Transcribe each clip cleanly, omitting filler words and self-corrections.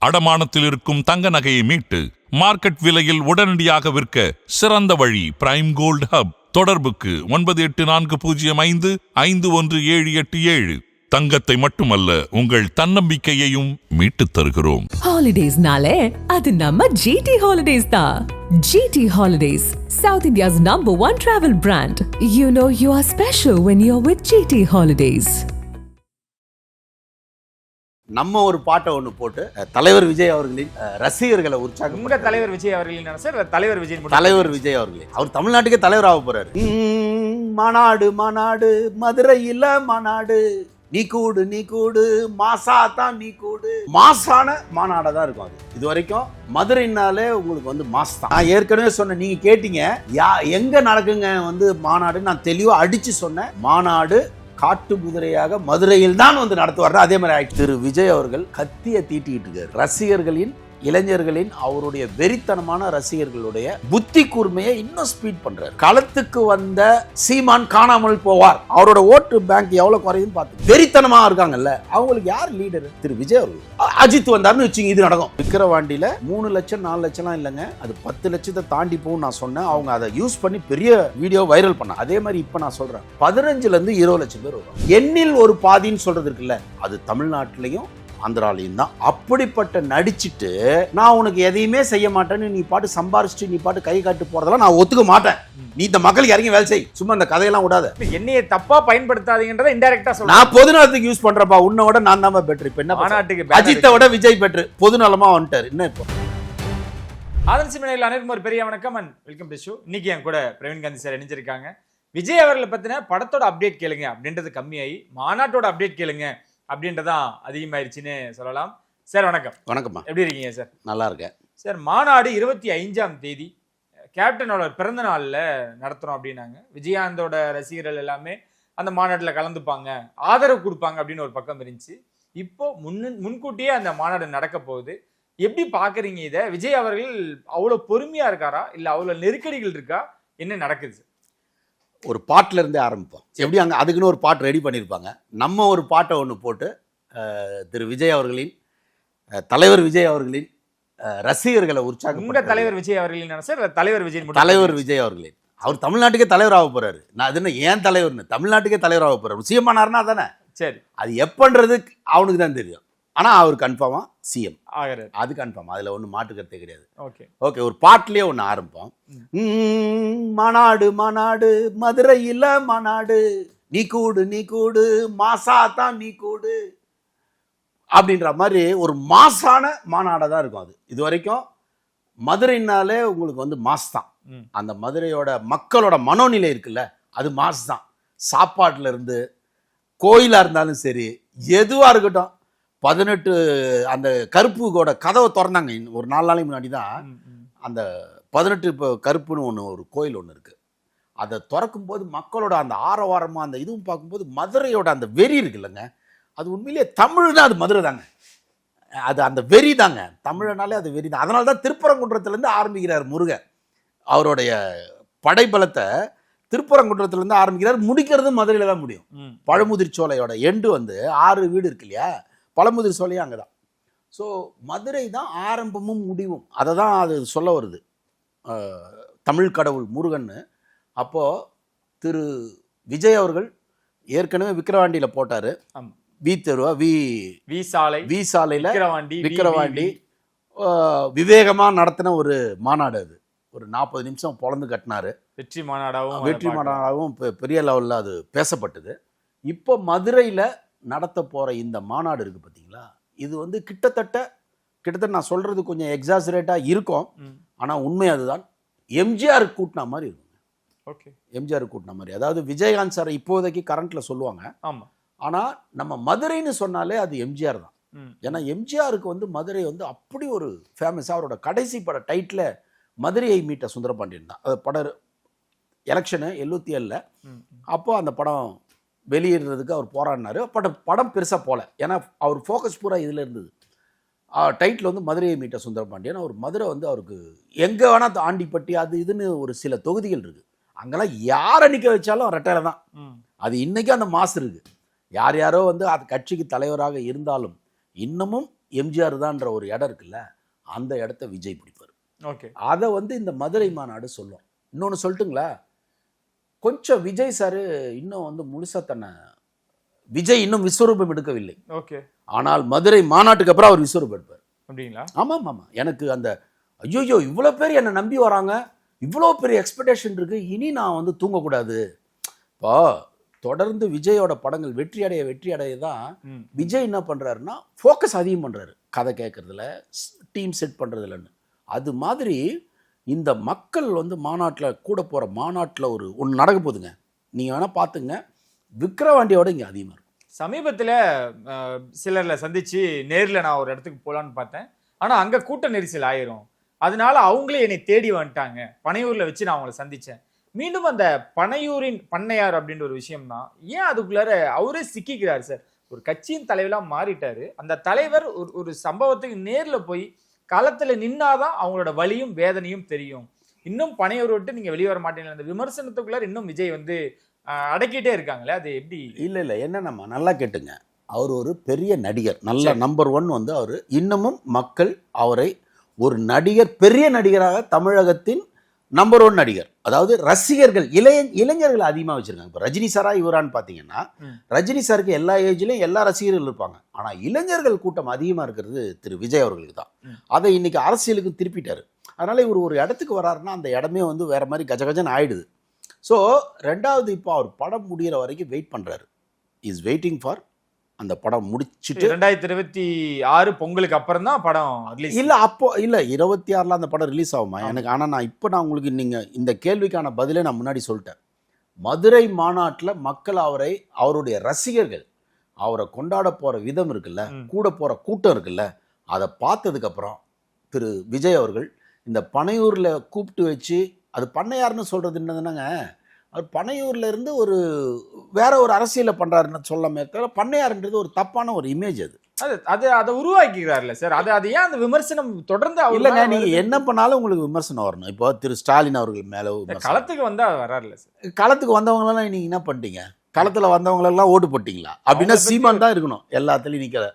அடமானத்தில் இருக்கும் தங்க நகையை மீட்டு மார்க்கெட் விலையில் உடனடியாக விற்க சிறந்த வழி பிரைம் கோல்ட் ஹப். தொடர்புக்கு 9845551787. தங்கத்தை மட்டுமல்ல, உங்கள் தன்னம்பிக்கையையும் மீட்டுத் தருகிறோம். ஹாலிடேஸ்னாலே அது நம்ம ஜிடி ஹாலிடேஸ் தான். GT holidays, South India's #1 travel brand. You know you are special when you're with GT Holidays. நம்ம ஒரு பாட்டை ஒன்று போட்டு தலைவர் விஜய் அவர்களின் ரசிகர்களை உற்சாகம். உங்க தலைவர் விஜய் அவர்களின் சார் தலைவர் விஜய் தலைவர் விஜய் அவர்களே, அவர் தமிழ்நாட்டுக்கே தலைவர் ஆக போறாரு. மாநாடு மாநாடு மதுரையில மாநாடு, நீ கூடு மாசா தான் நீ கூடு. மாசான மாநாடா தான் இருக்கும் அது. இது வரைக்கும் மதுரைனாலே உங்களுக்கு வந்து மாஸ் தான். நான் ஏற்கனவே சொன்னேன், நீங்க கேட்டீங்க எங்க நடக்குங்க வந்து மாநாடு. நான் தெளிவா அடிச்சு சொன்னேன், மாநாடு காட்டு குதிரையாக மதுரையில் தான் வந்து நடத்துவார். அதே மாதிரி ஆயிடுச்சு. திரு விஜய் அவர்கள் கத்தியை தீட்டிட்டு இருக்காரு. ரசிகர்களின், இளைஞர்களின், அவருடைய வெறித்தனமான ரசிகர்களுடைய புத்தி கூர்மையை இன்னும் ஸ்பீட் பண்றாரு. களத்துக்கு வந்த சீமான் காணாமல் போவார். அவரோட ஓட்டு பேங்க் எவ்வளவு குறையும் பார்த்து வெறித்தனமா இருக்காங்கல்ல, அவங்களுக்கு யார் லீடர்? திரு விஜய் அவர்கள். அஜித் வந்தாருன்னு வச்சுங்க, இது நடக்கும். விக்கிரவாண்டியில 3 லட்சம் 4 லட்சம்லாம் இல்லைங்க, அது 10 லட்சத்தை தாண்டி போகும் நான் சொன்னேன். அவங்க அதை யூஸ் பண்ணி பெரிய வீடியோ வைரல் பண்ண. அதே மாதிரி இப்ப நான் சொல்றேன், 15 இருந்து 20 லட்சம் பேர் வரும். எண்ணில் ஒரு பாதின்னு சொல்றது இருக்குல்ல, அது தமிழ்நாட்டிலையும் ஆந்திராலையும் தான். அப்படிப்பட்ட நடிச்சுட்டு நான் உனக்கு எதையுமே செய்ய மாட்டேன்னு நீ பாட்டு சம்பாரிச்சுட்டு நீ பாட்டு கை காட்டு போறதெல்லாம் நான் ஒத்துக்க மாட்டேன். நீ இந்த மக்களுக்கு இறங்கி வேலை செய், சும்மா இந்த கதையெல்லாம் விடாத. என்னைய தப்பா பயன்படுத்தாதீங்கன்றத இன்டைரக்டா சொல்றேன். நான் பொதுநலத்துக்கு யூஸ் பண்றப்பா, உன்னை விட நான் தான் பெட்டர். இப்ப என்ன மாநாட்டுக்கு அஜித்தை விட விஜய் பெட்டர், பொதுநலமா வந்துட்டாரு. என்ன இப்போ ஆதன் சிமனையில் அனைவருக்கும் ஒரு பெரிய வணக்கம் அண்ட் வெல்கம் டு ஷோ. இன்னைக்கு என் கூட பிரவீன் காந்தி சார் இணைஞ்சிருக்காங்க. விஜய் அவர்களை பத்தின படத்தோட அப்டேட் கேளுங்க அப்படின்றது கம்மியாகி மாநாட்டோட அப்டேட் கேளுங்க அப்படின்றதான் அதிகமாயிருச்சுன்னு சொல்லலாம். சார் வணக்கம். வணக்கம்மா, எப்படி இருக்கீங்க சார்? நல்லா இருக்கேன் சார். மாநாடு 25ஆம் தேதி கேப்டனோட பிறந்த நாளில் நடத்துகிறோம் அப்படின்னாங்க. விஜயகாந்தோட ரசிகர்கள் எல்லாமே அந்த மாநாட்டில் கலந்துப்பாங்க, ஆதரவு கொடுப்பாங்க அப்படின்னு ஒரு பக்கம் இருந்துச்சு. இப்போ முன்கூட்டியே அந்த மாநாடு நடக்க போகுது. எப்படி பார்க்குறீங்க இதை? விஜய் அவர்கள் அவ்வளோ பொறுமையாக இருக்காரா, இல்லை அவ்வளோ நெருக்கடிகள் இருக்கா, என்ன நடக்குது? ஒரு பாட்டில் இருந்தே ஆரம்பிப்போம். எப்படி அங்கே அதுக்குன்னு ஒரு பாட்டு ரெடி பண்ணியிருப்பாங்க. நம்ம ஒரு பாட்டை ஒன்று போட்டு திரு விஜய் அவர்களின், தலைவர் விஜய் அவர்களின் ரசிகர்களை உற்சாகம். உங்க தலைவர் விஜய் அவர்களின் சார் தலைவர் விஜய் தலைவர் விஜய் அவர்களின், அவர் தமிழ்நாட்டுக்கே தலைவர் ஆக போறாரு. நான் அது என்ன ஏன் தலைவர்னு, தமிழ்நாட்டுக்கே தலைவர் ஆக போறாரு. சிஎம் ஆனார்னா தானே. சரி, அது எப்பன்றது அவனுக்கு தான் தெரியும். ஆனால் அவர் கன்ஃபார்மா சிஎம் ஆகிறார், அது கன்ஃபார்ம். அதில் ஒன்றும் மாற்றுக்கிறதே கிடையாது. ஓகே, ஒரு பாட்டிலேயே ஒன்று ஆரம்பிப்போம். மாநாடு மாநாடு மதுரையில் மாநாடு, நீ கூடு மாசா தான் நீ கூடு அப்படின்ற மாதிரி ஒரு மாசான மாநாடாக தான் இருக்கும் அது. இது வரைக்கும் மதுரைனாலே உங்களுக்கு வந்து மாஸ் தான். அந்த மதுரையோட மக்களோட மனோநிலை இருக்குல்ல, அது மாஸ் தான். சாப்பாட்டில் இருந்து கோயிலாக இருந்தாலும் சரி, எதுவாக இருக்கட்டும். 18 அந்த கருப்புக்கோட கதவை திறந்தாங்க ஒரு 4 நாளைக்கு முன்னாடி தான். அந்த 18 இப்போ கருப்புன்னு ஒரு கோயில் ஒன்று இருக்குது. அதை திறக்கும் போது மக்களோட அந்த ஆரவாரமாக அந்த இதுவும் பார்க்கும்போது மதுரையோட அந்த வெறி இருக்குல்லங்க, அது உண்மையிலேயே தமிழ் தான். அது மதுரை தாங்க, அது அந்த வெறி தாங்க. தமிழனாலே அது வெறி தான். அதனால தான் திருப்பரங்குன்றத்துலேருந்து ஆரம்பிக்கிறார் முருகன். அவருடைய படைபலத்தை திருப்பரங்குன்றத்துலேருந்து ஆரம்பிக்கிறார், முடிக்கிறது மதுரையில் தான் முடியும். பழமுதிர் சோலையோட எண்டு வந்து 6 வீடு இருக்கு இல்லையா, பழமுதிர் சோலையும் அங்கே தான். ஸோ மதுரை தான் ஆரம்பமும் முடிவும். அதை தான் அது சொல்ல வருது, தமிழ் கடவுள் முருகன்னு. அப்போது திரு விஜய் அவர்கள் ஏற்கனவே விக்கிரவாண்டியில் போட்டார். வி சாலையில் விக்கிரவாண்டி விவேகமாக நடத்தின ஒரு மாநாடு. அது ஒரு 40 நிமிஷம் பொழந்து கட்டினார். வெற்றி மாநாடாகவும் பெரிய லெவலில் அது பேசப்பட்டது. இப்போ மதுரையில் நடத்த போகிற இந்த மாநாடு இருக்குது பார்த்தீங்களா, இது வந்து கிட்டத்தட்ட நான் சொல்கிறது கொஞ்சம் எக்ஸாசரேட்டாக இருக்கும், ஆனால் உண்மை அதுதான். எம்ஜிஆர் கூட்டின மாதிரி இருக்குங்க. ஓகே, எம்ஜிஆர் கூட்டின மாதிரி. அதாவது விஜயகாந்த் சார் இப்போதைக்கு கரண்ட்டில் சொல்லுவாங்க. ஆமாம், ஆனால் நம்ம மதுரைன்னு சொன்னாலே அது எம்ஜிஆர் தான். ஏன்னா எம்ஜிஆருக்கு வந்து மதுரை வந்து அப்படி ஒரு ஃபேமஸாக. அவரோட கடைசி பட டைட்டில் மதுரையை மீட்ட சுந்தரபாண்டியன் தான். அது படம் எலெக்ஷனு 77. அப்போது அந்த படம் வெளியிடுறதுக்கு அவர் போராடினார். படம் பெருசாக போகல, ஏன்னா அவர் ஃபோக்கஸ் பூரா இதில் இருந்தது. டைட்டில் வந்து மதுரையை மீட்ட சுந்தரபாண்டியன். அவர் மதுரை வந்து அவருக்கு எங்கே வேணால் ஆண்டிப்பட்டி அது இதுன்னு ஒரு சில தொகுதிகள் இருக்குது. அங்கெல்லாம் யாரை நிற்க வச்சாலும் ரெட்டையில தான். அது இன்றைக்கும் அந்த மாசு இருக்குது. யாரோ வந்து அது கட்சிக்கு தலைவராக இருந்தாலும் இன்னமும் எம்ஜிஆர் தான்ற ஒரு இடம் இருக்குல்ல, அந்த இடத்த விஜய் பிடிப்பார். ஓகே, அதை வந்து இந்த மதுரை மாநாடு சொல்லும். இன்னொன்று சொல்லட்டுங்களா, கொஞ்சம் விஜய் சார் இன்னும் வந்து முழுசா தன்னை விஜய் இன்னும் விஸ்வரூபம் எடுக்கவில்லை. ஓகே, ஆனால் மதுரை மாநாட்டுக்கு அப்புறம் அவர் விஸ்வரூபம் எடுப்பார். அப்படிங்களா? ஆமாம் ஆமாம், எனக்கு அந்த ஐயோ இவ்வளோ பேர் என்னை நம்பி வராங்க, இவ்வளோ பெரிய எக்ஸ்பெக்டேஷன் இருக்கு, இனி நான் வந்து தூங்கக்கூடாது. இப்போ தொடர்ந்து விஜயோட படங்கள் வெற்றி அடைய தான் விஜய் என்ன பண்றாருன்னா ஃபோக்கஸ் அதிகம் பண்றாரு, கதை கேட்கறதுல, டீம் செட் பண்றதுலன்னு. அது மாதிரி இந்த மக்கள் வந்து மாநாட்டில் கூட போகிற மாநாட்டில் ஒன்று நடக்க போகுதுங்க, நீங்கள் வேணால் பார்த்துங்க, விக்கிரவாண்டியோட இங்கே அதிகமாக இருக்கும். சமீபத்தில் சிலரில் சந்திச்சு நேரில் நான் ஒரு இடத்துக்கு போகலான்னு பார்த்தேன். ஆனால் அங்கே கூட்ட நெரிசல் ஆயிரும், அதனால அவங்களே என்னை தேடி வந்துட்டாங்க. பனையூரில் வச்சு நான் அவங்களை சந்தித்தேன். மீண்டும் அந்த பனையூரின் பண்ணையார் அப்படின்ற ஒரு விஷயம் தான், ஏன் அதுக்குள்ளார அவரே சிக்கிக்கிறார் சார்? ஒரு கட்சியின் தலைவராக மாறிட்டாரு. அந்த தலைவர் ஒரு சம்பவத்துக்கு நேரில் போய் களத்தில் நின்னாதான் அவங்களோட வலியும் வேதனையும் தெரியும். இன்னும் பனையூர் விட்டு நீங்கள் வெளியே வர மாட்டீங்களா, அந்த விமர்சனத்துக்குள்ளார இன்னும் விஜய் வந்து அடக்கிட்டே இருக்காங்களே, அது எப்படி? இல்லை என்னென்னம்மா நல்லா கேட்டுங்க, அவர் ஒரு பெரிய நடிகர், நல்ல நம்பர் 1 வந்து அவர். இன்னமும் மக்கள் அவரை ஒரு நடிகர், பெரிய நடிகராக, தமிழகத்தின் நம்பர் 1 நடிகர், அதாவது ரசிகர்கள் இளைஞர்கள் அதிகமாக வச்சிருக்காங்க. இப்போ ரஜினி சாரா இவரான்னு பார்த்தீங்கன்னா, ரஜினி சாருக்கு எல்லா ஏஜ்லையும் எல்லா ரசிகர்கள் இருப்பாங்க, ஆனால் இளைஞர்கள் கூட்டம் அதிகமாக இருக்கிறது திரு விஜய் அவர்களுக்கு தான். அதை இன்னைக்கு அரசியலுக்கு திருப்பிட்டாரு. அதனால இவர் ஒரு இடத்துக்கு வராருன்னா அந்த இடமே வந்து வேற மாதிரி கஜகஜன்னு ஆயிடுது. ஸோ ரெண்டாவது, இப்போ அவர் படம் முடிகிற வரைக்கும் வெயிட் பண்ணுறாரு, இஸ் வெயிட்டிங் ஃபார் அந்த படம் முடிச்சுட்டு 2026 பொங்கலுக்கு அப்புறம் தான் படம் ரிலீஸ். இல்லை அப்போ இல்லை 26ல் அந்த படம் ரிலீஸ் ஆகுமா எனக்கு. ஆனால் நான் உங்களுக்கு நீங்கள் இந்த கேள்விக்கான பதிலே நான் முன்னாடி சொல்லிட்டேன். மதுரை மாநாட்டில் மக்கள் அவருடைய ரசிகர்கள் அவரை கொண்டாட போகிற விதம் இருக்குல்ல, கூட போகிற கூட்டம் இருக்குல்ல, அதை பார்த்ததுக்கப்புறம் திரு விஜய் அவர்கள் இந்த பனையூரில் கூப்பிட்டு வச்சு, அது பண்ணையார்னு சொல்கிறது என்னதுன்னாங்க, அவர் பனையூரில் இருந்து வேற ஒரு அரசியலை பண்ணுறாருன்னு சொல்லாமே தவிர, பண்ணையார்ன்றது ஒரு தப்பான ஒரு இமேஜ். அதை உருவாக்கிறார்ல சார், அது ஏன் அந்த விமர்சனம் தொடர்ந்து? இல்லைங்க, நீங்கள் என்ன பண்ணாலும் உங்களுக்கு விமர்சனம் வரணும். இப்போ திரு ஸ்டாலின் அவர்கள் மேலே களத்துக்கு வந்தால் வராருல சார். களத்துக்கு வந்தவங்களெல்லாம் நீங்கள் என்ன பண்ணிட்டீங்க? களத்தில் வந்தவங்களெல்லாம் ஓட்டு போட்டிங்களா? அப்படின்னா சீமான் தான் இருக்கணும் எல்லாத்துலேயும் நிற்கிற,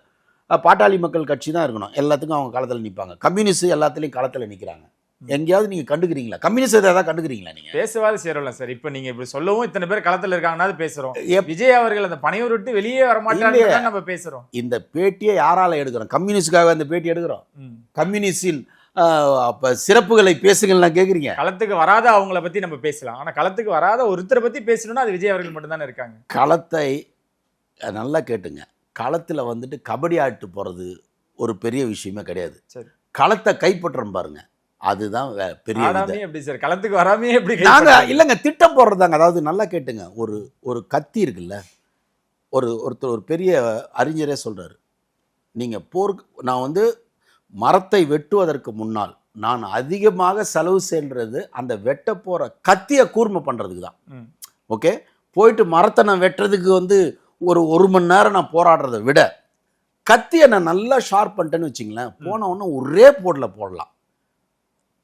பாட்டாளி மக்கள் கட்சி தான் இருக்கணும் எல்லாத்துக்கும், அவங்க களத்தில் நிற்பாங்க. கம்யூனிஸ்ட் எல்லாத்துலேயும் களத்தில் நிற்கிறாங்க. எங்கேயாவது நீங்க கண்டுக்கிறீங்களா? கம்யூனிஸ்ட் ஏதாவது கண்டுக்கிறீங்களா? நீங்க பேசவாது சேரலாம் சார். இப்ப நீங்க இப்படி சொல்லவும் இத்தனை பேர் களத்துல இருக்காங்கன்னா பேசுறோம். விஜய் அவர்கள் அந்த பனையூர் விட்டு வெளியே வர மாட்டாங்க நம்ம பேசுறோம். இந்த பேட்டியை யாரால எடுக்கிறோம்? கம்யூனிஸ்டுக்காக அந்த பேட்டி எடுக்கிறோம். கம்யூனிஸ்டின் சிறப்புகளை பேசுங்கள்லாம் கேட்குறீங்க. களத்துக்கு வராத அவங்கள பத்தி நம்ம பேசலாம், ஆனா களத்துக்கு வராத ஒருத்தரை பத்தி பேசணும்னா அது விஜய் அவர்கள் மட்டும் தானே இருக்காங்க. களத்தை நல்லா கேட்டுங்க, களத்துல வந்துட்டு கபடி ஆட்டு போறது ஒரு பெரிய விஷயமே கிடையாது. களத்தை கைப்பற்றம் பாருங்க, அதுதான் பெரிய. எப்படி சார் களத்துக்கு வராமே எப்படி? நாங்க இல்லைங்க, திட்டம் போடுறதாங்க. அதாவது நல்லா கேட்டுங்க, ஒரு கத்தி இருக்குல்ல, ஒருத்தர் ஒரு பெரிய அறிஞரே சொல்றாரு, நீங்க நான் வந்து மரத்தை வெட்டுவதற்கு முன்னால் நான் அதிகமாக செலவு செய்கிறது அந்த வெட்ட போற கத்தியை கூர்மை பண்றதுக்கு தான். ஓகே, போயிட்டு மரத்தை நான் வெட்டுறதுக்கு வந்து ஒரு மணி நேரம் நான் போராடுறதை விட கத்தியை நான் நல்லா ஷார்ப் பண்ணிட்டேன்னு வச்சுங்களேன், போன உடனே ஒரே போடலாம்.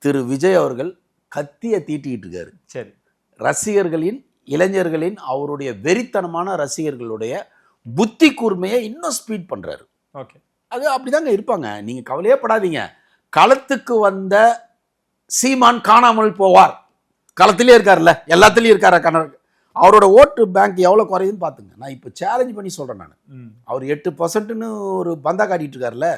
திரு விஜய் அவர்கள் கத்தியை தீட்டிக்கிட்டு இருக்காரு. சரி, ரசிகர்களின், இளைஞர்களின், அவருடைய வெறித்தனமான ரசிகர்களுடைய புத்தி கூர்மையை இன்னும் ஸ்பீட் பண்றாரு. ஓகே, அது அப்படிதாங்க இருப்பாங்க, நீங்க கவலையே படாதீங்க. களத்துக்கு வந்த சீமான் காணாமல் போவார். களத்திலே இருக்காருல்ல, எல்லாத்துலயும் இருக்காரு. அவரோட ஓட்டு பேங்க் எவ்வளவு குறையுதுன்னு பாத்துங்க. நான் இப்ப சேலஞ்ச் பண்ணி சொல்றேன், நான் அவர் 8% ஒரு பந்தா காட்டிட்டு இருக்காருல்ல,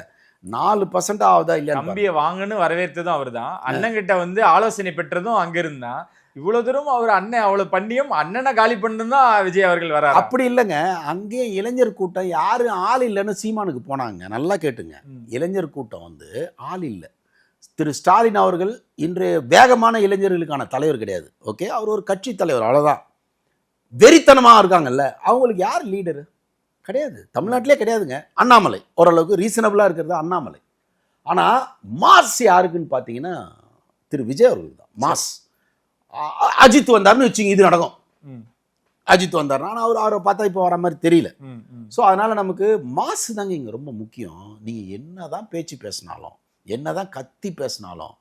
4% ஆகுதா இல்லையா? தம்பியை வாங்கன்னு வரவேற்றதும் அவர் தான், அண்ணன்கிட்ட வந்து ஆலோசனை பெற்றதும் அங்க இருந்தா. இவ்வளவு தூரம் அவர் அண்ணன் அவ்வளவு பண்ணியும் அண்ணனை காலி பண்ணணும் தான் விஜய் அவர்கள் வர. அப்படி இல்லைங்க, அங்கேயே இளைஞர் கூட்டம் யாரும் ஆள் இல்லைன்னு சீமானுக்கு போனாங்க. நல்லா கேட்டுங்க, இளைஞர் கூட்டம் வந்து ஆள் இல்லை. திரு ஸ்டாலின் அவர்கள் இன்றைய வேகமான இளைஞர்களுக்கான தலைவர் கிடையாது. ஓகே, அவர் ஒரு கட்சி தலைவர், அவ்வளவுதான். வெறித்தனமா இருக்காங்கல்ல, அவங்களுக்கு யார் லீடரு? கிடையாது, தமிழ்நாட்டிலே கிடையாதுங்க. அண்ணாமலை ஓரளவுக்கு ரீசனபிளா இருக்கிறது அண்ணாமலை. ஆனா மாஸ் யாருக்குன்னு பாத்தீங்கன்னா திரு விஜய் அவர்கள் தான் மாஸ். அஜித் வந்தாருன்னு வச்சுங்க, இது நடக்கும். அஜித் வந்தாருன்னா, ஆனால் அவரை பார்த்தா இப்போ வர மாதிரி தெரியல. ஸோ அதனால நமக்கு மாஸ் தாங்க இங்கே ரொம்ப முக்கியம். நீங்கள் என்னதான் பேச்சு பேசினாலும், என்னதான் கத்தி பேசினாலும்,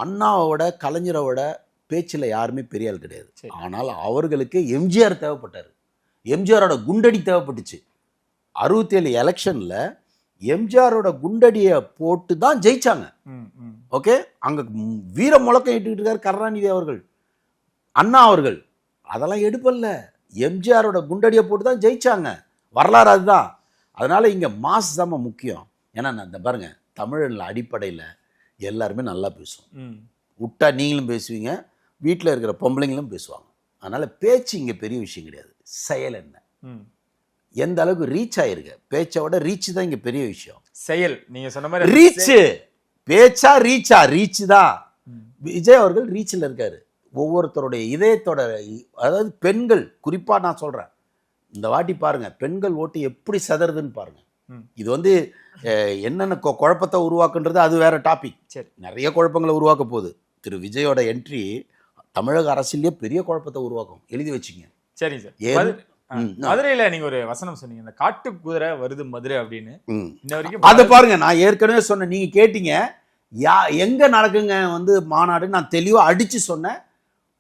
அண்ணாவோட கலைஞரோட பேச்சில் யாருமே பெரிய ஆள் கிடையாது. ஆனால் அவர்களுக்கு எம்ஜிஆர் தேவைப்பட்டார். எம்ஜிஆரோட குண்டடி தேவைப்பட்டுச்சு. 67 எலெக்ஷனில் எம்ஜிஆரோட குண்டடியை போட்டு தான் ஜெயிச்சாங்க. ஓகே, அங்க வீர முழக்கம் இட்டுக்கிட்டு இருக்காரு கருணாநிதி அவர்கள், அண்ணா அவர்கள். அதெல்லாம் எடுப்பல்ல, எம்ஜிஆரோட குண்டடியை போட்டு தான் ஜெயிச்சாங்க. வரலாறு அதுதான். அதனால இங்க மாஸ் தான் முக்கியம். ஏன்னா இந்த பாருங்க, தமிழில் அடிப்படையில் எல்லாருமே நல்லா பேசுவோம். விட்டா நீங்களும் பேசுவீங்க, வீட்டில் இருக்கிற பொம்பளைங்களும் பேசுவாங்க. அதனால பேச்சு இங்கே பெரிய விஷயம் கிடையாது, செயல் என்ன, எந்த அளவுக்கு ரீச் ஆயிருக்கு. பேச்சை விட ரீச் தான் இங்கே பெரிய விஷயம். செயல் நீங்க சொன்ன மாதிரி ரீச், பேச்சா ரீச்சா? ரீச் தான். விஜய் அவர்கள் ரீச்சில் இருக்காரு. ஒவ்வொருத்தருடைய இதயத்தோட, அதாவது பெண்கள் குறிப்பா நான் சொல்றேன், இந்த வாட்டி பாருங்க பெண்கள் ஓட்டு எப்படி சதறுதுன்னு பாருங்க. இது வந்து என்னென்ன குழப்பத்தை உருவாக்குன்றது அது வேற டாபிக். சரி, நிறைய குழப்பங்களை உருவாக்க போகுது. திரு விஜயோட என்ட்ரி தமிழக அரசியலே பெரிய குழப்பத்தை உருவாக்கும், எழுதி வச்சுங்க. சரி சார். மதுரையில நீங்க ஒரு வசனம் சொன்னீங்க, இந்த காட்டு குதிரை வருது மதுரை அப்படின்னு. இன்ன வரைக்கும் அதை பாருங்க, நான் ஏற்கனவே சொன்னேன், நீங்க கேட்டீங்க எங்க நடக்குங்க வந்து மாநாடு, நான் தெளிவா அடிச்சு சொன்னேன்.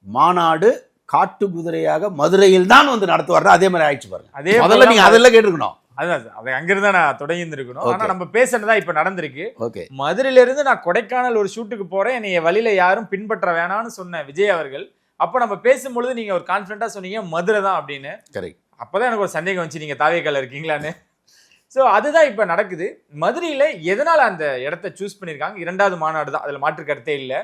மாநாடு காட்டு குதிரையாக மதுரையில் தான் வந்து நடத்துவாரு. அதே மாதிரி ஆயிடுச்சு பாருங்க. அதே முதல்ல நீங்க அதெல்லாம் கேட்டுக்கணும். அதான் அதை அங்கிருந்தா நான் தொடங்கி இருந்திருக்கணும். ஆனா நம்ம பேசுறதா இப்ப நடந்திருக்கு. ஓகே, மதுரையில இருந்து நான் கொடைக்கானல் ஒரு ஷூட்டுக்கு போறேன், என்னைய வழியில யாரும் பின்பற்ற வேணாம்னு சொன்ன விஜய் அவர்கள், அப்ப நம்ம பேசும்பொழுது நீங்க ஒரு கான்பிடண்டா சொன்னீங்க மதுரை தான் அப்படின்னு. கரெக்ட். அப்பதான் எனக்கு ஒரு சந்தேகம் வந்துச்சு, நீங்க தாவேக்கால இருக்கீங்களான்னு. ஸோ அதுதான் இப்ப நடக்குது. மதுரையில எதனால அந்த இடத்த சூஸ் பண்ணிருக்காங்க? 2வது மாநாடு தான், அதுல மாற்று கருத்தே இல்லை.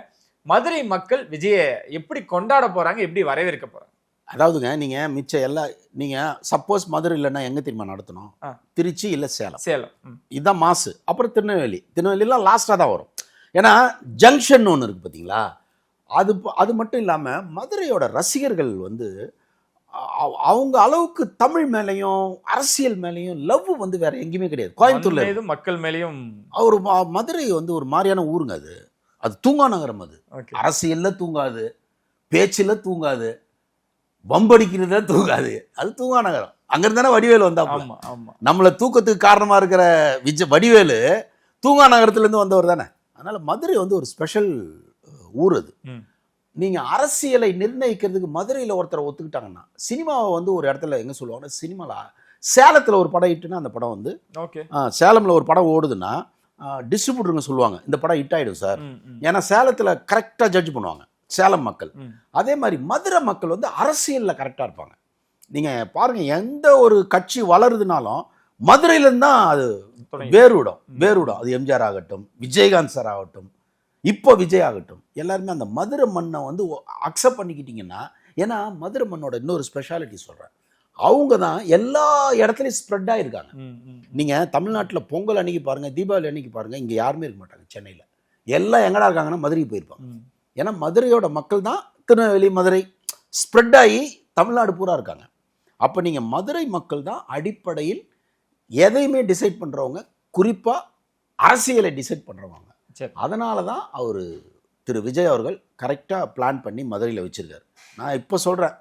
மதுரை மக்கள் விஜயை எப்படி கொண்டாட போறாங்க, எப்படி வரவேற்க போறாங்க? அதாவதுங்க, நீங்க மிச்சம் எல்லாம் நீங்க சப்போஸ் மதுரை இல்லைன்னா எங்க தெரியுமா நடத்தணும்? திருச்சி இல்ல சேலம். இதுதான் மாசு. அப்புறம் திருநெல்வேலிலாம் லாஸ்டா தான் வரும். ஏன்னா ஜங்ஷன் ஒன்று இருக்கு பாத்தீங்களா, அது மட்டும் இல்லாம மதுரையோட ரசிகர்கள் வந்து அவங்க அளவுக்கு தமிழ் மேலையும் அரசியல் மேலையும் லவ் வந்து வேற எங்கேயுமே கிடையாது. கோயம்புத்தூர்ல மக்கள் மேலையும் ஒரு மதுரை வந்து ஒரு மாதிரியான ஊருங்க. அது தூங்கா நகரம். அது அரசியல்ல தூங்காது, பேச்சுல தூங்காது, வம்படிக்கிறதுல தூங்காது. அது தூங்கா நகரம். அங்கிருந்தானே வடிவேலு வந்தா. நம்மள தூக்கத்துக்கு காரணமா இருக்கிற வடிவேலு தூங்கா நகரத்துல இருந்து வந்தவர் தானே. அதனால மதுரை வந்து ஒரு ஸ்பெஷல் ஊர். அது நீங்க அரசியலை நிர்ணயிக்கிறதுக்கு மதுரையில் ஒருத்தரை ஒத்துக்கிட்டாங்கன்னா, சினிமாவை வந்து ஒரு இடத்துல எங்க சொல்லுவாங்கன்னா, சினிமால சேலத்தில் ஒரு படம் ஹிட்டுன்னா அந்த படம் வந்து சேலம்ல ஒரு படம் ஓடுதுன்னா டிஸ்ட்ரிபியூட்டருங்க சொல்லுவாங்க இந்த படம் ஹிட் ஆயிடும் சார். ஏன்னா சேலத்தில் கரெக்டாக ஜட்ஜ் பண்ணுவாங்க சேலம் மக்கள். அதே மாதிரி மதுரை மக்கள் வந்து அரசியலில் கரெக்டாக இருப்பாங்க. நீங்க பாருங்க, எந்த ஒரு கட்சி வளருதுனாலும் மதுரையிலேருந்து தான் அது வேறுவிடும். அது எம்ஜிஆர் ஆகட்டும், விஜயகாந்த் சார் ஆகட்டும், இப்போ விஜய் ஆகட்டும், எல்லாருமே அந்த மதுரை மண்ணை வந்து அக்செப்ட் பண்ணிக்கிட்டீங்கன்னா. ஏன்னா மதுரை மண்ணோட இன்னொரு ஸ்பெஷாலிட்டி சொல்கிறேன், அவங்க தான் எல்லா இடத்துலையும் ஸ்ப்ரெட் ஆகிருக்காங்க. நீங்கள் தமிழ்நாட்டில் பொங்கல் அன்னைக்கு பாருங்கள், தீபாவளி அன்னைக்கு பாருங்கள், இங்கே யாருமே இருக்க மாட்டாங்க. சென்னையில் எல்லாம் எங்கடா இருக்காங்கன்னா மதுரைக்கு போயிருப்பாங்க. ஏன்னா மதுரையோட மக்கள் தான் திருநெல்வேலி மதுரை ஸ்ப்ரெட் ஆகி தமிழ்நாடு பூரா இருக்காங்க. அப்போ நீங்கள் மதுரை மக்கள் தான் அடிப்படையில் எதையுமே டிசைட் பண்ணுறவங்க, குறிப்பாக அரசியலை டிசைட் பண்ணுறவங்க. அதனால தான் அவர் திரு விஜய் அவர்கள் கரெக்டாக பிளான் பண்ணி மதுரையில் வச்சிருக்காரு. நான் இப்போ சொல்கிறேன்,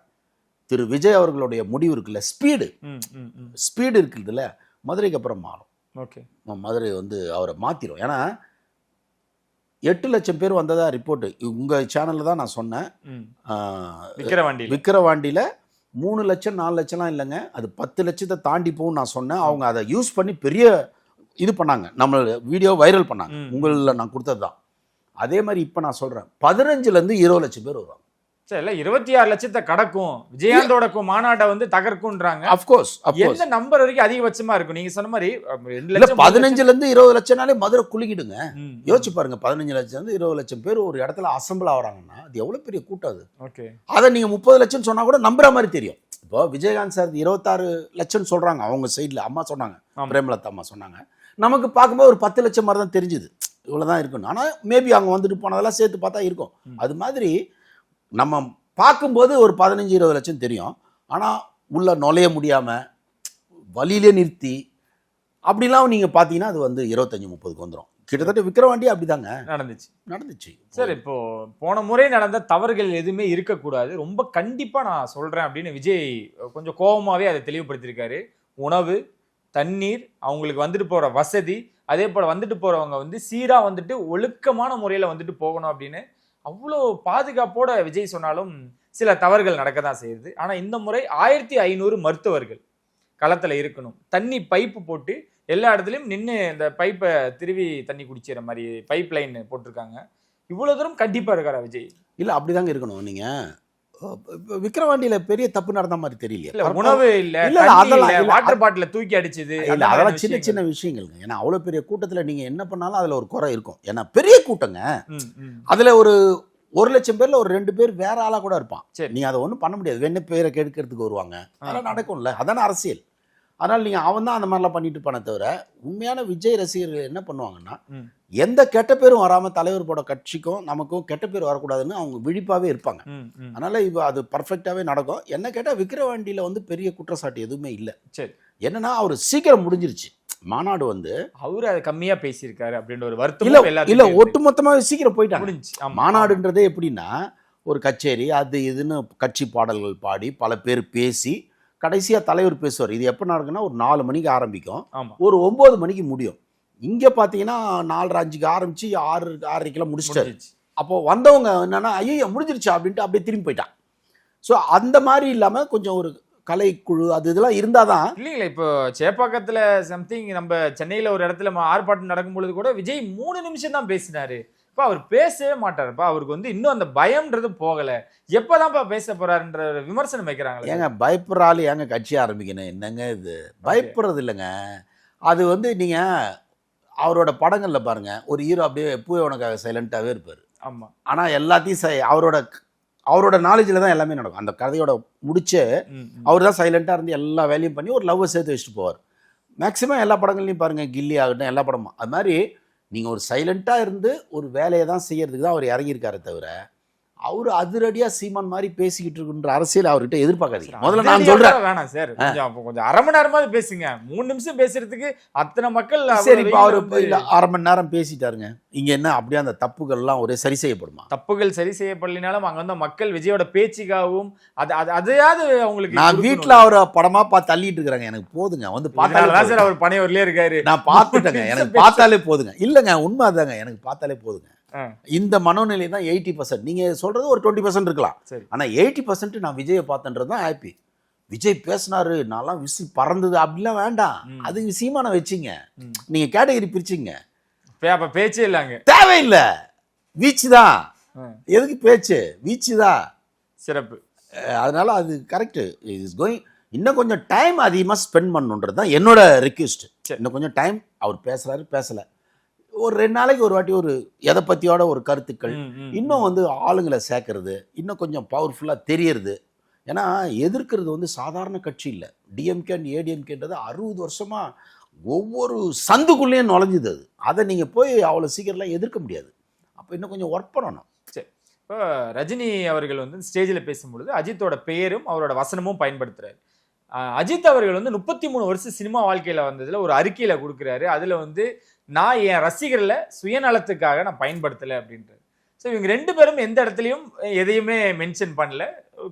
திரு விஜய் அவர்களுடைய முடிவு இருக்குல்ல, ஸ்பீடு இருக்குதுல்ல, மதுரைக்கு அப்புறம் மாறும். ஓகே, மதுரை வந்து அவரை மாற்றிடும். ஏன்னா 8 லட்சம் பேர் வந்ததா ரிப்போர்ட்டு உங்கள் சேனலில் தான் நான் சொன்னேன். விக்கிரவாண்டியில் 3 லட்சம் 4 லட்சம்லாம் இல்லைங்க, அது 10 லட்சத்தை தாண்டி போகும் நான் சொன்னேன். அவங்க அதை யூஸ் பண்ணி பெரிய இது பண்ணாங்க, நம்ம வீடியோ வைரல் பண்ணாங்க. உங்களில் நான் கொடுத்தது தான். அதே மாதிரி இப்போ நான் சொல்கிறேன், 15லேருந்து 20 லட்சம் பேர் வருவாங்க. சரி, இல்லை 26 லட்சத்தை கடக்கும் விஜயாந்தோட மாநாட்டை வந்து தகர்க்கும்ன்றாங்க. அஃப்கோர்ஸ் எந்த நம்பர் வரைக்கும் அதிகபட்சமா இருக்கும்? நீங்க சொன்ன மாதிரி 15லேருந்து 20 லட்சம்னாலே மதுரை குலுக்கிடுங்க. யோசிச்சு பாருங்க, 15 லட்சம் 20 லட்சம் பேர் ஒரு இடத்துல அசம்பிள் ஆகிறாங்கன்னா அது எவ்வளோ பெரிய கூட்டம் அது. ஓகே, அதை நீங்கள் 30 லட்சம் சொன்னா கூட நம்புற மாதிரி தெரியும். இப்போ விஜயகாந்த் சார் 26 லட்சம் சொல்றாங்க அவங்க சைடில், அம்மா சொன்னாங்க, பிரேமலதா அம்மா சொன்னாங்க. நமக்கு பார்க்கும்போது ஒரு 10 லட்சம் மாதிரி தான் தெரிஞ்சுது, இவ்வளோதான் இருக்குன்னு. ஆனால் மேபி அவங்க வந்துட்டு போனதெல்லாம் சேர்த்து பார்த்தா இருக்கும். அது மாதிரி நம்ம பார்க்கும்போது ஒரு 15-20 லட்சம் தெரியும். ஆனால் உள்ள நுழைய முடியாமல் வழியிலே நிறுத்தி அப்படிலாம் நீங்கள் பார்த்தீங்கன்னா அது வந்து 25-30க்கு வந்துடும். கிட்டத்தட்ட விக்கிரவாண்டி அப்படிதாங்க நடந்துச்சு. சார், இப்போ போன முறை நடந்த தவறுகள் எதுவுமே இருக்கக்கூடாது, ரொம்ப கண்டிப்பாக நான் சொல்கிறேன் அப்படின்னு விஜய் கொஞ்சம் கோபமாகவே அதை தெளிவுபடுத்தியிருக்காரு. உணவு, தண்ணீர், அவங்களுக்கு வந்துட்டு போகிற வசதி, அதே போல் வந்துட்டு போகிறவங்க வந்து சீராக வந்துட்டு ஒழுக்கமான முறையில் வந்துட்டு போகணும் அப்படின்னு அவ்வளோ பாதுகாப்போட விஜய் சொன்னாலும் சில தவறுகள் நடக்க தான் செய்யுது. ஆனால் இந்த முறை 1500 மருத்துவர்கள் களத்தில் இருக்கணும், தண்ணி பைப்பு போட்டு எல்லா இடத்துலயும் நின்னு இந்த பைப்பை திருவி தண்ணி குடிச்சிற மாதிரி பைப் லைன் போட்டிருக்காங்க. இவ்வளவு தூரம் கண்டிப்பா இருக்காரா விஜய்? இல்ல அப்படிதாங்க இருக்கணும். நீங்க விக்கிரவாண்டியில பெரிய தப்பு நடந்த மாதிரி தெரியல. இல்ல உணவு இல்ல, வாட்டர் பாட்டில தூக்கி அடிச்சது, இல்ல அதெல்லாம் சின்ன சின்ன விஷயங்கள்ங்க. ஏன்னா அவ்வளவு பெரிய கூட்டத்துல நீங்க என்ன பண்ணாலும் அதுல ஒரு குறை இருக்கும். ஏன்னா பெரிய கூட்டங்க, அதுல ஒரு 1,00,000 பேர்ல ஒரு 2 பேர் வேற ஆளா கூட இருப்பான். நீங்க அதை ஒன்றும் பண்ண முடியாது. வேணா பேரை கெடுக்கிறதுக்கு வருவாங்க, அதெல்லாம் நடக்கும்ல, அதான அரசியல். அதனால நீங்க அவன் தான் அந்த மாதிரிலாம் பண்ணிட்டு பண்ண தவிர, உண்மையான விஜய் ரசிகர்கள் என்ன பண்ணுவாங்கன்னா, எந்த கெட்ட பேரும் வராம தலைவர் போட கட்சிக்கும் நமக்கும் கெட்ட பேர் வரக்கூடாதுன்னு அவங்க விழிப்பாவே இருப்பாங்க. அதனால இப்போ அது பர்ஃபெக்டாவே நடக்கும். என்ன கேட்டா விக்கிரவாண்டியில வந்து பெரிய குற்றச்சாட்டு எதுவுமே இல்லை. சரி, என்னன்னா அவர் சீக்கிரம் முடிஞ்சிருச்சு மாநாடு. வந்து அவரு அதை கம்மியா பேசியிருக்காரு அப்படின்ற ஒரு வருத்தம் இல்ல ஒட்டுமொத்தமாவே சீக்கிரம் போயிட்டாங்க. மாநாடுன்றதே எப்படின்னா ஒரு கச்சேரி அது இதுன்னு கட்சி பாடல்கள் பாடி பல பேர் பேசி கடைசியா தலைவர் பேசுவார். இது எப்ப நடக்குன்னா ஒரு 4 மணிக்கு ஆரம்பிக்கும், ஒரு 9 மணிக்கு முடியும். இங்க பாத்தீங்கன்னா 4:05க்கு ஆரம்பிச்சு 6:30 முடிச்சிட்டாரு. அப்போ வந்தவங்க என்னன்னா ஐயோ முடிஞ்சிருச்சா அப்படின்ட்டு அப்படியே திரும்பி போயிட்டான். ஸோ அந்த மாதிரி இல்லாம கொஞ்சம் ஒரு கலைக்குழு அது இதெல்லாம் இருந்தாதான். இல்லைங்களா, இப்போ சேப்பாக்கத்துல சம்திங் நம்ம சென்னையில ஒரு இடத்துல ஆர்ப்பாட்டம் நடக்கும் பொழுது கூட விஜய் 3 நிமிஷம் தான் பேசினாரு. இப்போ அவர் பேசவே மாட்டாருப்பா, அவருக்கு வந்து இன்னும் அந்த பயம்ன்றது போகல, எப்பதான்ப்பா பேச போறாருன்ற விமர்சனம் வைக்கிறாங்க. ஏங்க பயப்படுறாள் ஏங்க கட்சி ஆரம்பிக்கணும்? என்னங்க இது பயப்படுறது இல்லைங்க. அது வந்து நீங்க அவரோட படங்கள்ல பாருங்க, ஒரு ஹீரோ அப்படியே பூவே உனக்காக சைலண்டாவே இருப்பாரு. ஆமா, ஆனா எல்லாத்தையும் அவரோட நாலேஜில் தான் எல்லாமே நடக்கும். அந்த கதையோட முடிச்சு அவர் தான் சைலண்டாக இருந்து எல்லா வேலையும் பண்ணி ஒரு லவ்வை சேர்த்து வச்சுட்டு போவார். மேக்ஸிமம் எல்லா படங்கள்லையும் பாருங்கள், கில்லி ஆகட்டும் எல்லா படமும் அது மாதிரி நீங்கள் ஒரு சைலண்ட்டாக இருந்து ஒரு வேலையை தான் செய்யறதுக்கு தான் அவர் இறங்கியிருக்காரு தவிர, அவர் அதிரடியாக சீமான் மாதிரி பேசிக்கிட்டு இருக்குன்ற அரசியல் அவர்கிட்ட எதிர்பார்க்காதீங்க. முதல்ல நான் சொல்கிறேன் வேணாம் சார், கொஞ்சம் அரை மணி நேரமாவது பேசுங்க. 3 நிமிஷம் பேசுறதுக்கு அத்தனை மக்கள். சரி, இப்போ அவர் 1/2 மணி நேரம் பேசிட்டாருங்க. இங்கே என்ன அப்படியே அந்த தப்புகள்லாம் ஒரே சரி செய்யப்படுமா? தப்புகள் சரி செய்யப்படலினாலும் அங்கே வந்து மக்கள் விஜயோட பேச்சுக்காகவும் அதையாவது அவங்களுக்கு. நான் வீட்டில் அவரை படமா பார்த்து தள்ளிட்டு இருக்கிறாங்க, எனக்கு போதுங்க. வந்து பார்த்தாலே சார் அவர் பனையூர்லயே இருக்காரு, நான் பார்த்துட்டேங்க, எனக்கு பார்த்தாலே போதுங்க. இல்லைங்க உண்மை அதாங்க, எனக்கு பார்த்தாலே போதுங்க. இந்த மனோநிலை தான் 80%. நீங்க சொல்றது ஒரு 20% இருக்கலாம். ஆனா 80% நான் விஜயை பார்த்தேன்றது தான் ஹாப்பி. விஜய் பேசினாரு, நான்லாம் விசில் பறந்தது அப்படிலாம் வேண்டாம். அதுக்கு சீமான வச்சிங்க, நீங்க கேட்டகரி பிரிச்சிங்க. அப்ப பேச்சே இல்லைங்க, தேவையில்லை. வீச்சு தான், எதுக்கு பேச்சு? வீச்சு தான் சிறப்பு. அதனால அது கரெக்ட். Is going. இன்னும் கொஞ்சம் டைம் அதிகமாக ஸ்பெண்ட் பண்ணணுன்றது தான் என்னோட ரிக்வெஸ்ட். இன்னும் கொஞ்சம் டைம். அவர் பேசுறாரு, பேசல, ஒரு 2 நாளைக்கு ஒரு வாட்டி ஒரு எதை பற்றியோட ஒரு கருத்துக்கள் இன்னும் வந்து ஆளுங்களை சேர்க்கறது, இன்னும் கொஞ்சம் பவர்ஃபுல்லாக தெரியறது. ஏன்னா எதிர்க்கிறது வந்து சாதாரண கட்சி இல்லை. டிஎம்கே அண்ட் ஏடிஎம்கேன்றது 60 வருஷமா ஒவ்வொரு சந்துக்குள்ளேயும் நுழைஞ்சுது. அது அதை நீங்கள் போய் அவ்வளோ சீக்கிரம்லாம் எதிர்க்க முடியாது. அப்போ இன்னும் கொஞ்சம் ஒர்க் பண்ணணும். சரி, இப்போ ரஜினி அவர்கள் வந்து ஸ்டேஜில் பேசும்பொழுது அஜித்தோட பெயரும் அவரோட வசனமும் பயன்படுத்துறாரு. அஜித் அவர்கள் வந்து 33 வருஷம் சினிமா வாழ்க்கையில் வந்ததில் ஒரு அறிக்கையில் கொடுக்குறாரு. அதில் வந்து நான் என் ரசிகர்களை சுயநலத்துக்காக நான் பயன்படுத்தலை அப்படின்றது. ஸோ இவங்க 2 பேரும் எந்த இடத்துலையும் எதையுமே மென்ஷன் பண்ணல.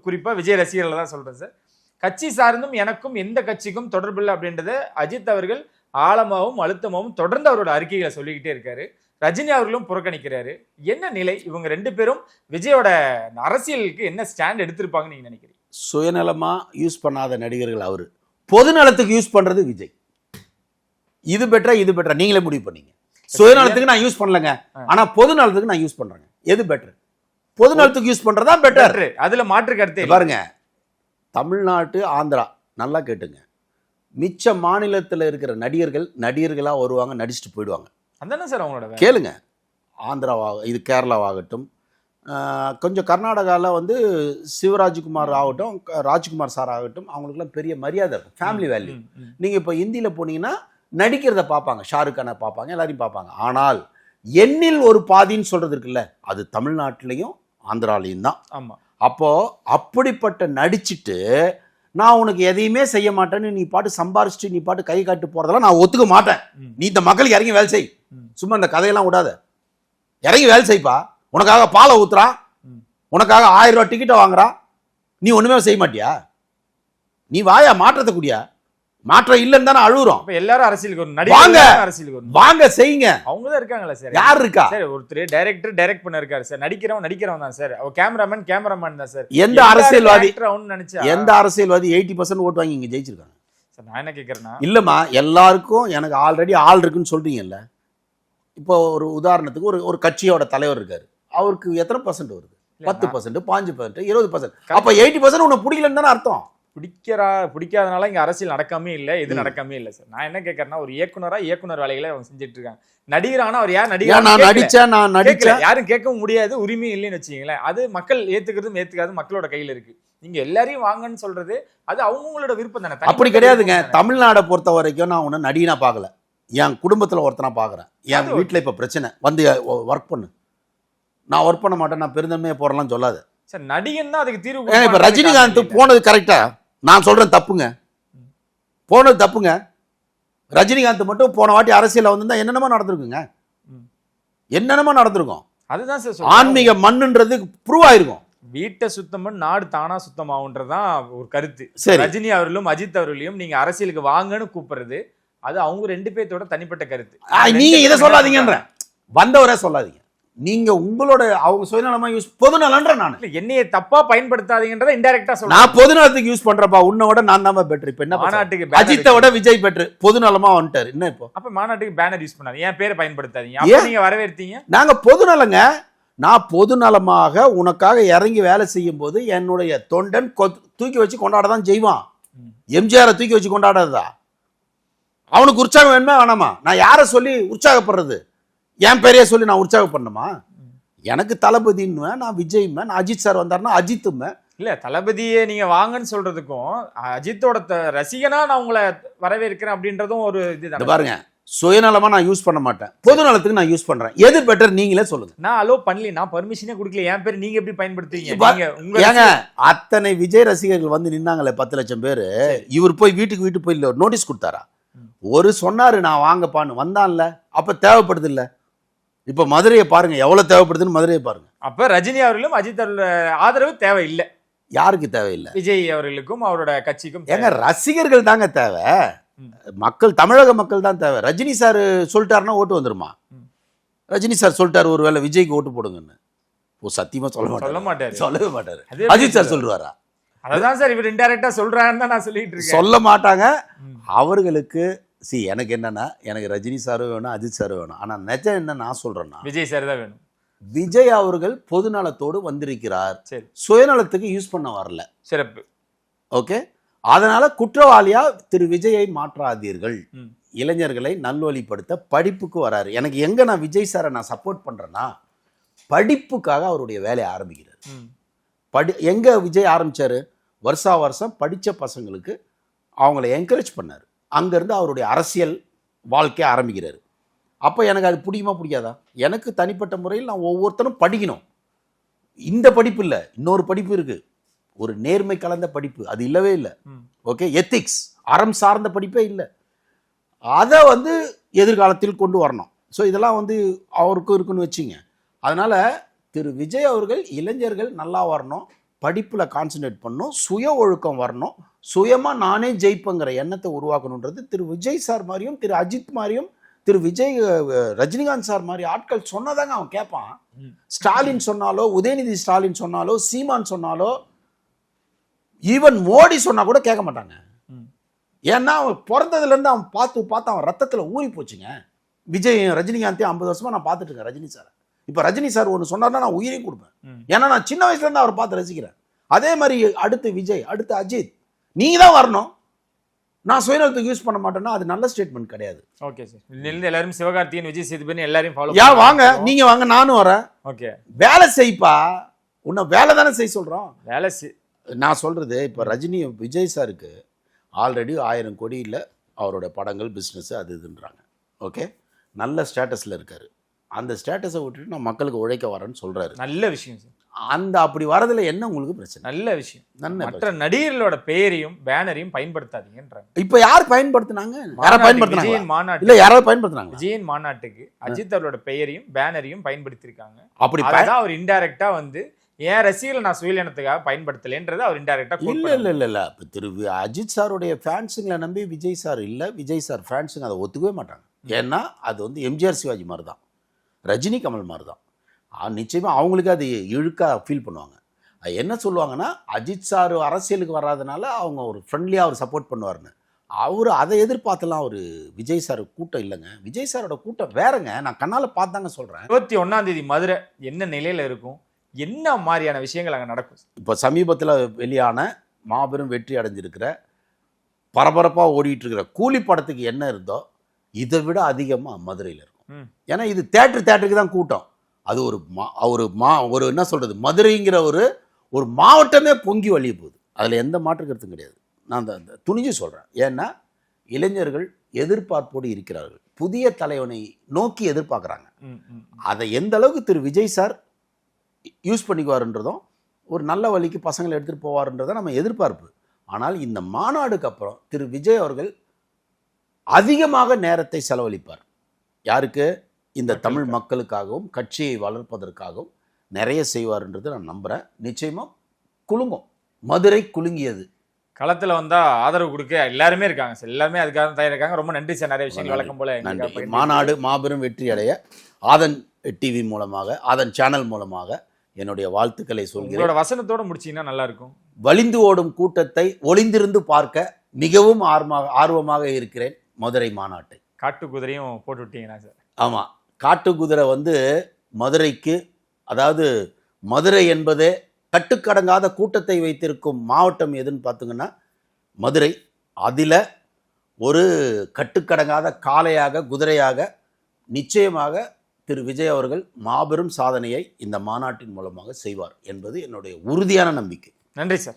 குறிப்பாக விஜய் ரசிகர்களை தான் சொல்கிறேன் சார். கட்சி சார்ந்தும் எனக்கும் எந்த கட்சிக்கும் தொடர்பு இல்லை அப்படின்றத அஜித் அவர்கள் ஆழமாகவும் அழுத்தமாகவும் தொடர்ந்து அவரோட அறிக்கைகளை சொல்லிக்கிட்டே இருக்காரு. ரஜினி அவர்களும் புறக்கணிக்கிறாரு. என்ன நிலை? இவங்க 2 பேரும் விஜயோட அரசியலுக்கு என்ன ஸ்டாண்ட் எடுத்திருப்பாங்கன்னு நீங்க நினைக்கிறீங்க? சுயநலமா யூஸ் பண்ணாத நடிகர்கள் அவரு, பொது நலத்துக்கு யூஸ் பண்றது விஜய். இது பெட்டரா இது பெட்டரா நீங்களே முடிவு பண்ணீங்க. சுயநலத்துக்கு நான் யூஸ் பண்ணலங்க, ஆனா பொது நலத்துக்கு நான் யூஸ் பண்றேங்க. எது பெட்டர்? பொது நலத்துக்கு யூஸ் பண்றதா பெட்டர். அதுல மாற்று கருத்து பாருங்க. தமிழ்நாட்டு, ஆந்திரா நல்லா கேட்டுங்க, மிச்ச மாநிலத்தில் இருக்கிற நடிகர்களா வருவாங்க, நடிச்சுட்டு போயிடுவாங்க. அதானே சார் அவங்களோட. கேளுங்க, ஆந்திராவாக இது கேரளாவாகட்டும், கொஞ்சம் கர்நாடகாவில் வந்து சிவராஜ்குமார் ஆகட்டும், ராஜ்குமார் சார் ஆகட்டும், அவங்களுக்குலாம் பெரிய மரியாதை இருக்கும், ஃபேமிலி வேல்யூ. நீங்கள் இப்போ இந்தியில் போனீங்கன்னா நடிக்கிறத பார்ப்பாங்க, ஷாருக் கானை பார்ப்பாங்க, எல்லாரையும் பார்ப்பாங்க. ஆனால் எண்ணில் ஒரு பாதின்னு சொல்றது இருக்குல்ல, அது தமிழ்நாட்டிலையும் ஆந்திராலையும் தான். ஆமாம். அப்போ அப்படிப்பட்ட நடிச்சுட்டு நான் உனக்கு எதையுமே செய்ய மாட்டேன்னு நீ பாட்டு சம்பாரிச்சுட்டு நீ பாட்டு கை காட்டு போறதெல்லாம் நான் ஒத்துக்க மாட்டேன். நீ இந்த மக்களுக்கு இறங்கி வேலை செய், சும்மா இந்த கதையெல்லாம் விடாத, இறங்கி வேலை செய்ப்பா. உனக்காக பாலை ஊத்துறான், உனக்காக 1000 ரூபாய் டிக்கெட்டை வாங்குறான், நீ ஒண்ணுமே செய்ய மாட்டியா? நீ வாயா மாற்றத்தை கூடியா? மாற்றம் இல்லைன்னு தானே அழுகுறோம். எல்லாரும் அரசியலுக்கு வாங்க, வாங்க செய்யுங்க. அவங்க தான் இருக்காங்களா சார்? யார் இருக்கா? சார் ஒருத்தர் டைரக்ட் பண்ண இருக்காரு சார், நடிக்கிறவன் தான் சார், அவர் கேமராமேன் தான் சார். எந்த அரசியல்வாதி 80% ஓட்டு வாங்கி இங்க ஜெயிச்சிருக்காங்க சார் நான் என்ன கேட்கறேன்னா, இல்லைம்மா, எல்லாருக்கும் எனக்கு ஆல்ரெடி ஆள் இருக்குன்னு சொல்றீங்கல்ல. இப்போ ஒரு உதாரணத்துக்கு ஒரு கட்சியோட தலைவர் இருக்காரு, அவருக்கு எத்தனை % வருது? 10%, 5%, 20%. அப்ப 80% உன்னை பிடிக்கலன்னு தானே அர்த்தம். பிடிக்காதனால இங்க அரசியல் நடக்காமே இல்ல, எது நடக்காமே இல்ல சார். நான் என்ன கேட்கறேன்னா, ஒரு இயக்குனர் வேலைகளை அவங்க செஞ்சுட்டு இருக்காங்க. நடிகரானா அவர் யார் நான் நடிச்சேன் யாரும் கேட்கவும் முடியாது, உரிமை இல்லைன்னு வச்சுக்கீங்களேன். அது மக்கள் ஏத்துக்கிறதும் ஏத்துக்காது மக்களோட கையில இருக்கு. நீங்க எல்லாரையும் வாங்கன்னு சொல்றது அது அவங்களோட விருப்பம் தானே. அப்படி கிடையாதுங்க. தமிழ்நாடை பொறுத்த வரைக்கும் நான் உன்னை நடிகனா பார்க்கல, என் குடும்பத்துல ஒருத்தனா பாக்குறேன். என் வீட்டுல இப்ப பிரச்சனை வந்து ஒர்க் பண்ணு, நான் ஒர்க் பண்ண மாட்டேன், நான் பெருந்தன்மையை போறலாம் சொல்லாது சார். நடிகன் தான் அதுக்கு தீர்வு. இப்ப ரஜினிகாந்த் போனது கரெக்டா? நான் சொல்றேன் தப்புங்க, போனது தப்புங்க. ரஜினிகாந்த் மட்டும் போன வாட்டி அரசியல வந்து என்னென்னமோ நடந்திருக்குங்க, என்னென்னமோ நடந்திருக்கும். அதுதான் சார் ஆன்மீக மண்ணுன்றது ப்ரூவ் ஆயிருக்கும். வீட்டை சுத்தம் பண்ணி நாடு தானா சுத்தமாகுன்றதுதான் ஒரு கருத்து. சரி, ரஜினி அவர்களும் அஜித் அவர்களையும் நீங்க அரசியலுக்கு வாங்கன்னு கூப்பிடுறது அது அவங்க 2 பேர்த்தோட தனிப்பட்ட கருத்து. நீங்க இதை சொல்லாதீங்கன்ற, வந்தவரே சொல்லாதீங்க. நீங்க உங்களோட அவங்க சுயநலமா யூஸ், பொதுநலன்ற நான் என்னைய தப்பா பயன்படுத்தாதீங்கன்றத இன்டைரக்டா சொல்றேன். நான் பொதுநலத்துக்கு யூஸ் பண்றப்பா, உன்னோட நான் தான் பெட்டர். இப்ப என்ன மாநாட்டுக்கு அஜித்தை விட விஜய் பெட்டர், பொதுநலமா வந்துட்டாரு. என்ன இப்போ அப்ப மாநாட்டுக்கு பேனர் யூஸ் பண்ணாது, என் பேரை பயன்படுத்தாதீங்க. அப்ப நீங்க வரவேற்பீங்க. நாங்க பொதுநலங்க, நான் பொதுநலமாக உனக்காக இறங்கி வேலை செய்யும் போது என்னுடைய தொண்டன் தூக்கி வச்சு கொண்டாடதான் செய்வான். எம்ஜிஆரை தூக்கி வச்சு கொண்டாடாதா? அவனுக்கு உற்சாகம் வேணுமே வேணாமா? நான் யாரை சொல்லி உற்சாகப்படுறது? என் பேரையே சொல்லி நான் உற்சாகப்படணுமா? எனக்கு தளபதின்னு, நான் விஜய்மே, நான் அஜித் சார் வந்தாருன்னா அஜித்துமே. இல்ல, தளபதியை நீங்க வாங்கன்னு சொல்றதுக்கும் அஜித்தோட ரசிகனா நான் உங்களை வரவேற்கிறேன் அப்படின்றதும் ஒரு இது பாருங்க. சுயநலமா நான் யூஸ் பண்ண மாட்டேன், பொது நலத்துக்கு நான் யூஸ் பண்றேன். எது பெட்டர் நீங்களே சொல்லுங்க. நான் அலோ பண்ணல, நான் பர்மிஷனே கொடுக்கல, என் பேர் நீங்க எப்படி பயன்படுத்துவீங்க? ஏங்க, அத்தனை விஜய் ரசிகர்கள் வந்து நின்னாங்களே 10 லட்சம் பேரு, இவர் போய் வீட்டுக்கு போய் நோட்டீஸ் கொடுத்தாரா? ஒரு சொன்னாரு நான் வாங்கப்பான்னு, வந்தான்ல, அப்ப தேவைப்படுது இல்ல. இப்ப மதுரையை பாருங்க, எவ்வளவு தேவைப்படுதுன்னு மதுரையை பாருங்க. அப்ப ரஜினி அவர்களும் அஜித் அவர்களோட ஆதரவு தேவையில்லை. யாருக்கு தேவையில்லை? விஜய் அவர்களுக்கும் அவரோட கட்சிக்கும். ஏங்க, ரசிகர்கள் தாங்க தேவை, மக்கள், தமிழக மக்கள் தான் தேவை. ரஜினி சார் சொல்லிட்டாருன்னா ஓட்டு வந்துருமா? ரஜினி சார் சொல்லிட்டாரு ஒருவேளை விஜய்க்கு ஓட்டு போடுங்கன்னு, சத்தியமா சொல்ல மாட்டாரு, சொல்லவே மாட்டாரு. அஜித் சார் சொல்லுவாரா? அதுதான் சார் இவர் இன்டைரக்டா சொல்றாருன்னு தான் நான் சொல்லிட்டு இருக்கேன். சொல்ல மாட்டாங்க அவர்களுக்கு. எனக்கு என்னன்னா, எனக்கு ரஜினி சாரும் வேணும், அஜித் சாரும் வேணும். ஆனா நிஜம் என்ன நான் சொல்றேன்னா, விஜய் சார் தான் வேணும். விஜய் அவர்கள் பொதுநலத்தோடு வந்திருக்கிறார், சுயநலத்துக்கு யூஸ் பண்ண வரல. சிறப்பு. ஓகே, அதனால குற்றவாளியா திரு விஜயை மாற்றாதீர்கள். இளைஞர்களை நல்வழிப்படுத்த படிப்புக்கு வராரு. எனக்கு எங்க நான் விஜய் சாரை நான் சப்போர்ட் பண்றேன்னா, படிப்புக்காக அவருடைய வேலையை ஆரம்பிக்கிறார். எங்க விஜய் ஆரம்பிச்சாரு? வருஷா வருஷம் படிச்ச பசங்களுக்கு அவங்களை என்கரேஜ் பண்ணாரு. அங்கிருந்து அவருடைய அரசியல் வாழ்க்கையை ஆரம்பிக்கிறாரு. அப்போ எனக்கு அது பிடிக்குமா பிடிக்காதா? எனக்கு தனிப்பட்ட முறையில் நான் ஒவ்வொருத்தரும் படிக்கணும். இந்த படிப்பு இல்லை, இன்னொரு படிப்பு இருக்கு, ஒரு நேர்மை கலந்த படிப்பு. அது இல்லவே இல்லை. ஓகே, எத்திக்ஸ், அறம் சார்ந்த படிப்பே இல்லை. அதை வந்து எதிர்காலத்தில் கொண்டு வரணும். ஸோ இதெல்லாம் வந்து அவருக்கும் இருக்குன்னு வச்சுங்க. அதனால திரு விஜய் அவர்கள் இளைஞர்கள் நல்லா வரணும், படிப்பில் கான்சன்ட்ரேட் பண்ணணும், சுய ஒழுக்கம் வரணும், சுயமாக நானே ஜெயிப்பங்கிற எண்ணத்தை உருவாக்கணுன்றது திரு விஜய் சார் மாதிரியும் திரு அஜித் மாதிரியும் திரு விஜய் ரஜினிகாந்த் சார் மாதிரி ஆட்கள் சொன்னதாங்க அவன் கேட்பான். ஸ்டாலின் சொன்னாலோ, உதயநிதி ஸ்டாலின் சொன்னாலோ, சீமான் சொன்னாலோ, ஈவன் மோடி சொன்னா கூட கேட்க மாட்டாங்க. ஏன்னா அவன் பிறந்ததுலேருந்து அவன் பார்த்து அவன் ரத்தத்தில் ஊறி போச்சுங்க. விஜய் ரஜினிகாந்தையும் 50 வருஷமா நான் பார்த்துட்டு இருக்கேன் ரஜினி சார். இப்போ ரஜினி சார் ஒன்று சொன்னார்னா நான் உயிரையும் கொடுப்பேன். ஏன்னா நான் சின்ன வயசுலேருந்து அவர் பார்த்து ரசிக்கிறேன். அதே மாதிரி அடுத்து விஜய், அடுத்து அஜித், நீங்க தான் வரணும். நான் சுயநலத்துக்கு யூஸ் பண்ண மாட்டேன்னா அது நல்ல ஸ்டேட்மெண்ட் கிடையாது. ஓகே சார், எல்லாரும் சிவகார்த்திகேயன், விஜய் சேதுபதி எல்லாரையும் ஃபாலோ யா வாங்க, நீங்க வாங்க, நானும் வரேன். ஓகே, வேலை செய்ப்பா, உன்னை வேலை தானே செய்ய சொல்றோம். வேலை நான் சொல்றது, இப்போ ரஜினி விஜய் சாருக்கு ஆல்ரெடி 1000 கோடி இல்லை அவரோட படங்கள், பிஸ்னஸ், அது இதுன்றாங்க. ஓகே, நல்ல ஸ்டேட்டஸ்ல இருக்காரு. அந்த ஸ்டேட்டஸை விட்டுட்டு நான் மக்களுக்கு உழைக்க வரேன்னு சொல்றாரு. நல்ல விஷயம் சார். அந்த அப்படி வரதுல என்ன உங்களுக்கு பிரச்சனை? நல்ல விஷயம். மற்ற நடிகர்களோட பெயரையும் பேனரையும் பயன்படுத்தாதீங்கன்றாங்க. இப்ப யார் பயன்படுத்தினாங்க? யாரை பயன்படுத்தினாங்க? விஜயன் மாநாட்டு இல்ல, யாராவது பயன்படுத்தினாங்க? விஜயன் மாநாட்டுக்கு அஜித் அவரோட பெயரையும் பேனரையும் பயன்படுத்தியிருக்காங்க. அப்படி அவர் இன்டைரக்டா வந்து ஏன் ரசிகர்களை நான் சுயநலத்துக்காக பயன்படுத்தலைன்றது அவர் இன்டைரக்டா. இல்ல திரு அஜித் சாருடைய ஃபேன்ஸுங்களை நம்பி விஜய் சார் இல்ல, விஜய் சார் ஃபேன்ஸுங்க அதை ஒத்துக்கவே மாட்டாங்க. ஏன்னா அது வந்து எம்ஜிஆர் சிவாஜி மாதிரி தான், ரஜினி கமல் மாதிரி தான். நிச்சயமா அவங்களுக்கு அது இழுக்கா ஃபீல் பண்ணுவாங்க. என்ன சொல்லுவாங்கன்னா, அஜித் சார் அரசியலுக்கு வராதனால அவங்க ஒரு ஃப்ரெண்ட்லியாக அவர் சப்போர்ட் பண்ணுவார்னு. அவர் அதை எதிர்பார்த்தலாம் ஒரு விஜய் சார் கூட்டம் இல்லைங்க. விஜய் சாரோட கூட்டம் வேறங்க. நான் கண்ணால் பார்த்தாங்க சொல்கிறேன். 21ஆம் தேதி மதுரை என்ன நிலையில இருக்கும், என்ன மாதிரியான விஷயங்கள் அங்கே நடக்கும்? இப்போ சமீபத்தில் வெளியான மாபெரும் வெற்றி அடைஞ்சிருக்கிற பரபரப்பாக ஓடிட்டு இருக்கிற கூலி படத்துக்கு என்ன இருந்தோ இதை விட அதிகமாக மதுரையில் இருக்கும். ஏன்னா இது தேட்டருக்கு தான் கூட்டம். அது ஒரு என்ன சொல்கிறது, மதுரைங்கிற ஒரு மாவட்டமே பொங்கி வழிய போகுது. அதில் எந்த மாற்று கருத்தும் கிடையாது. நான் அந்த துணிஞ்சு சொல்கிறேன். ஏன்னா இளைஞர்கள் எதிர்பார்ப்போடு இருக்கிறார்கள். புதிய தலைவனை நோக்கி எதிர்பார்க்குறாங்க. அதை எந்த அளவுக்கு திரு விஜய் சார் யூஸ் பண்ணிக்குவாருன்றதும் ஒரு நல்ல வழிக்கு பசங்களை எடுத்துகிட்டு போவார்ன்றதான் நம்ம எதிர்பார்ப்பு. ஆனால் இந்த மாநாடுக்கு அப்புறம் திரு விஜய் அவர்கள் அதிகமாக நேரத்தை செலவழிப்பார். யாருக்கு? இந்த தமிழ் மக்களுக்காகவும் கட்சியை வளர்ப்பதற்காகவும் நிறைய செய்வார்ன்றது நான் நம்புகிறேன். நிச்சயமாக குலுங்கும். மதுரை குலுங்கியது. களத்தில் வந்தால் ஆதரவு கொடுக்க எல்லாருமே இருக்காங்க சார். எல்லாருமே அதுக்காக தான் தயாரிக்காங்க. ரொம்ப நன்றி சார். நிறைய விஷயங்கள் வழக்கம் போல மாநாடு மாபெரும் வெற்றி அடைய ஆதன் டிவி மூலமாக, ஆதன் சேனல் மூலமாக என்னுடைய வாழ்த்துக்களை சொல்கிறேன். உங்களோட வசனத்தோட முடிச்சீங்கன்னா நல்லா இருக்கும். வலிந்து ஓடும் கூட்டத்தை ஒளிந்திருந்து பார்க்க மிகவும் ஆர்வமாக இருக்கிறேன். மதுரை மாநாட்டை காட்டு குதிரையும் போட்டு விட்டீங்கன்னா சார். ஆமாம், காட்டு குதிரை மதுரைக்கு, அதாவது மதுரை என்பதே கட்டுக்கடங்காத கூட்டத்தை வைத்திருக்கும் மாவட்டம் எதுன்னு பார்த்தீங்கன்னா மதுரை. அதில் ஒரு கட்டுக்கடங்காத காளையாக, குதிரையாக நிச்சயமாக திரு விஜய் அவர்கள் மாபெரும் சாதனையை இந்த மாநாட்டின் மூலமாக செய்வார் என்பது என்னுடைய உறுதியான நம்பிக்கை. நன்றி சார்.